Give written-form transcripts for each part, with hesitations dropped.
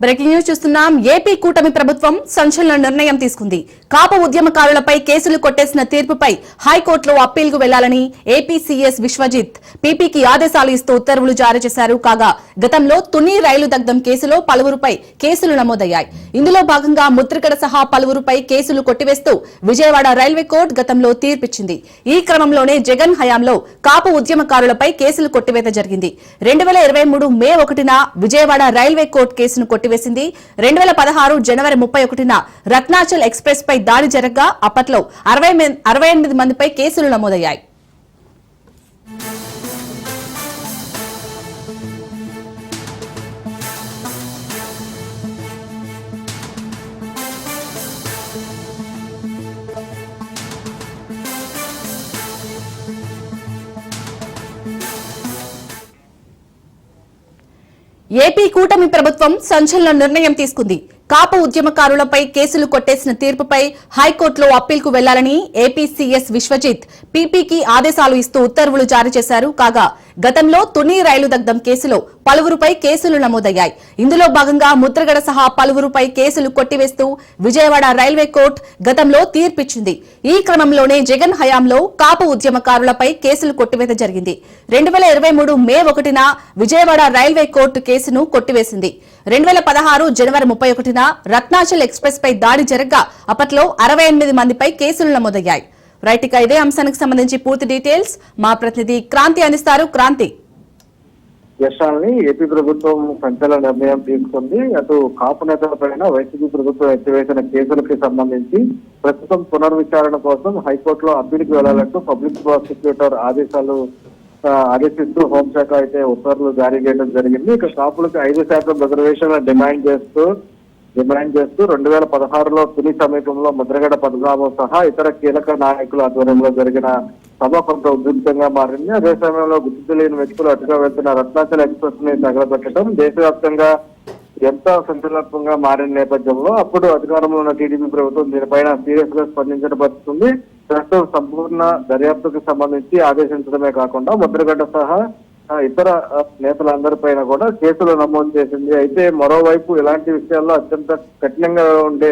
Breaking news చూస్తున్నాం. AP కూటమి ప్రభుత్వం సంచలన నిర్ణయం తీసుకుంది. కాపు ఉద్యమకారులపై కేసులు కొట్టేసిన తీర్పుపై హైకోర్టులో అప్పీల్కు వెళ్లాలని ఏపీ సీఎస్ విశ్వజిత్ పీపీకి ఆదేశాలు ఇస్తూ ఉత్తర్వులు జారీ చేశారు. కాగా గతంలో తుని రైలు దగ్ధం కేసులో పలువురుపై కేసులు నమోదయ్యాయి. ఇందులో భాగంగా ముద్రగడ సహా పలువురుపై కేసులు కొట్టివేస్తూ విజయవాడ రైల్వే కోర్టు గతంలో తీర్పిచ్చింది. ఈ క్రమంలోనే జగన్ హయాంలో కాపు ఉద్యమకారులపై కేసులు కొట్టివేత జరిగింది. 2023 మే 1న విజయవాడ రైల్వే కోర్టు కేసును కొట్టివేసింది. 2016 జనవరి 31న రత్నాచల్ ఎక్స్ప్రెస్ పై దాడి జరగగా అప్పట్లో 68 మందిపై కేసులు నమోదయ్యాయి. ఏపీ కూటమి ప్రభుత్వం సంచలన నిర్ణయం తీసుకుంది. కాపు ఉద్యమకారులపై కేసులు కొట్టేసిన తీర్పుపై హైకోర్టులో అప్పీల్కు వెళ్లాలని ఏపీ సీఎస్ విశ్వజిత్ పీపీకి ఆదేశాలు ఇస్తూ ఉత్తర్వులు జారీ చేశారు. కాగా గతంలో తుని రైలు దగ్ధం కేసులో పలువురుపై కేసులు నమోదయ్యాయి. ఇందులో భాగంగా ముద్రగడ సహా పలువురుపై కేసులు కొట్టివేస్తూ విజయవాడ రైల్వే కోర్టు గతంలో తీర్పిచ్చింది. ఈ క్రమంలోనే జగన్ హయాంలో కాపు ఉద్యమకారులపై కేసులు కొట్టివేత జరిగింది. 2023 మే 1న విజయవాడ రైల్వే కోర్టు కేసును కొట్టివేసింది. 2016 జనవరి 31న రత్నాచల్ ఎక్స్ప్రెస్ పై దాడి జరగగా అప్పట్లో 68 మందిపై కేసులు నమోదయ్యాయి. రైట్, ఇక ఇదే అంశానికి సంబంధించి పూర్తి డీటెయిల్స్ మా ప్రతినిధి క్రాంతి అందిస్తారు. క్రాంతి. యశాల్ని ఏపీ ప్రభుత్వం సంచలన నిర్ణయం తీసుకుంది. అటు కాపు నేతలపైన వైసీపీ ప్రభుత్వం ఎత్తివేసిన కేసులకి సంబంధించి ప్రస్తుతం పునర్విచారణ కోసం హైకోర్టులో అప్పీలుకు వెళ్లాలంటూ పబ్లిక్ ప్రాసిక్యూటర్ ఆదేశిస్తూ హోంశాఖ అయితే ఉత్తర్వులు జారీ చేయడం జరిగింది. ఇక కాపులకు 5% రిజర్వేషన్ డిమాండ్ చేస్తూ 2016లో తుని సమీపంలో ముద్రగడ పద్మనాభం సహా ఇతర కీలక నాయకుల ఆధ్వర్యంలో జరిగిన సభ కొంత ఉద్రిక్తంగా మారింది. అదే సమయంలో గుర్తు తెలియని వ్యక్తులు అటుగా వెళ్తున్న రత్నాచల్ ఎక్స్ప్రెస్ ని తగలబెట్టడం దేశవ్యాప్తంగా ఎంత సంచలనాత్మకంగా మారిన నేపథ్యంలో అప్పుడు అధికారంలో ఉన్న టీడీపీ ప్రభుత్వం దీనిపైన సీరియస్ గా స్పందించడం పడుతుంది. ప్రస్తుతం సంపూర్ణ దర్యాప్తుకు సంబంధించి ఆదేశించడమే కాకుండా ముద్రగడ్డ సహా ఇతర నేతలందరిపైన కూడా కేసులు నమోదు చేసింది. అయితే మరోవైపు ఇలాంటి విషయాల్లో అత్యంత కఠినంగా ఉండే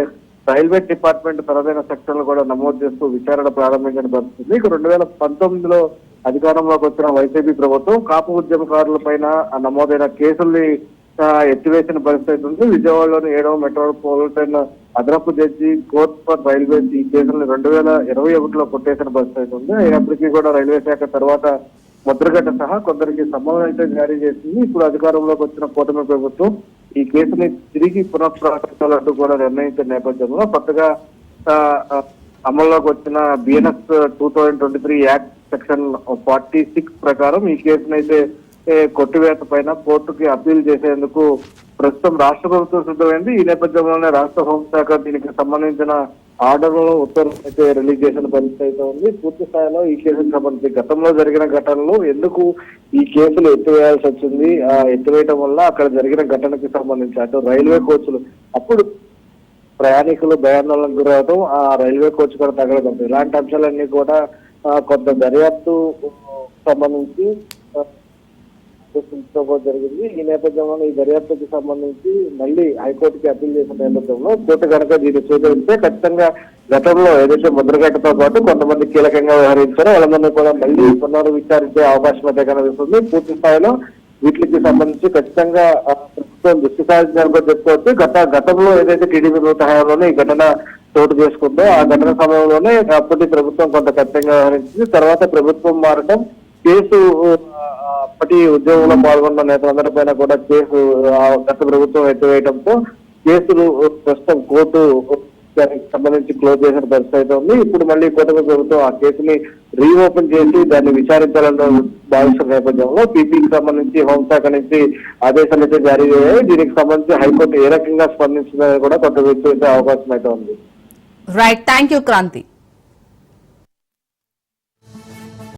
రైల్వే డిపార్ట్మెంట్ తనదైన సెక్షన్లు కూడా నమోదు చేస్తూ విచారణ ప్రారంభించడం జరుగుతుంది. ఇక 2019లో అధికారంలోకి వచ్చిన వైసీపీ ప్రభుత్వం కాపు ఉద్యమకారుల పైన నమోదైన కేసుల్ని ఎత్తివేసిన పరిస్థితి ఉంది. విజయవాడలోని 7వ మెట్రోపాలిటన్ అదనపు జడ్జి కోర్ట్ ఫర్ రైల్వేస్ ఈ కేసులను 2021లో కొట్టేసిన పరిస్థితి ఉంది. అయినప్పటికీ కూడా రైల్వే శాఖ తర్వాత ముద్రగడ్డ సహా కొందరికి సమన్వయం అయితే జారీ చేసింది. ఇప్పుడు అధికారంలోకి వచ్చిన కూటమి ప్రభుత్వం ఈ కేసుని తిరిగి పునఃప్రారంభించాలంటూ కూడా నిర్ణయించిన నేపథ్యంలో కొత్తగా అమల్లోకి వచ్చిన బిఎన్ఎస్ 2023 యాక్ట్ సెక్షన్ 46 ప్రకారం ఈ కేసునైతే కొట్టివేత పైన కోర్టుకి అప్పీల్ చేసేందుకు ప్రస్తుతం రాష్ట్ర ప్రభుత్వం సిద్ధమైంది. ఈ నేపథ్యంలోనే రాష్ట్ర హోంశాఖ దీనికి సంబంధించిన ఆర్డర్లను ఉత్తర్వులు అయితే రిలీజ్ చేసిన పరిస్థితి అయితే ఉంది. పూర్తి స్థాయిలో ఈ కేసుకు సంబంధించి గతంలో జరిగిన ఘటనలు ఎందుకు ఈ కేసులు ఎత్తివేయాల్సి వచ్చింది, ఎత్తివేయడం వల్ల అక్కడ జరిగిన ఘటనకి సంబంధించి అటు రైల్వే కోచ్లు అప్పుడు ప్రయాణికులు భయాందోళనకు గురవడం, ఆ రైల్వే కోచ్ కూడా తగలడం, ఇలాంటి అంశాలన్నీ కూడా కొంత దర్యాప్తు సంబంధించి జరిగింది. ఈ నేపథ్యంలో ఈ దర్యాప్తుకి సంబంధించి మళ్ళీ హైకోర్టుకి అప్పీల్ చేసిన నేపథ్యంలో కోర్టు కనుక దీన్ని స్వీకరిస్తే ఖచ్చితంగా గతంలో ఏదైతే ముద్రగడ్డతో పాటు కొంతమంది కీలకంగా వ్యవహరించారో వాళ్ళందరినీ కూడా మళ్ళీ పునర్విచారించే అవకాశం అయితే కనిపిస్తుంది. పూర్తి స్థాయిలో వీటికి సంబంధించి ఖచ్చితంగా ప్రభుత్వం దృష్టి సాధించాలని చెప్పుకోవచ్చు. గతంలో ఏదైతే టీడీపీ ప్రభుత్వ హయాంలోనే ఈ ఘటన చోటు చేసుకుందో ఆ ఘటన సమయంలోనే అప్పటి ప్రభుత్వం కొంత ఖచ్చితంగా వ్యవహరించింది. తర్వాత ప్రభుత్వం మారడం, కేసు అప్పటి ఉద్యోగంలో పాల్గొన్న నేతలందరిపైన కూడా కేసు గత ప్రభుత్వం ఎత్తివేయడంతో కేసులు ప్రస్తుతం కోర్టు దానికి సంబంధించి క్లోజ్ చేసిన పరిస్థితి అయితే ఉంది. ఇప్పుడు మళ్ళీ కూటమి ప్రభుత్వం ఆ కేసుని రీఓపెన్ చేసి దాన్ని విచారించాలని భావిస్తున్న నేపథ్యంలో పీపీకి సంబంధించి హోంశాఖ నుంచి ఆదేశాలు అయితే జారీ అయ్యాయి. దీనికి సంబంధించి హైకోర్టు ఏ రకంగా స్పందించిందని కూడా కొంత వ్యక్తి అవకాశం అయితే ఉంది. Right, thank you Kranti.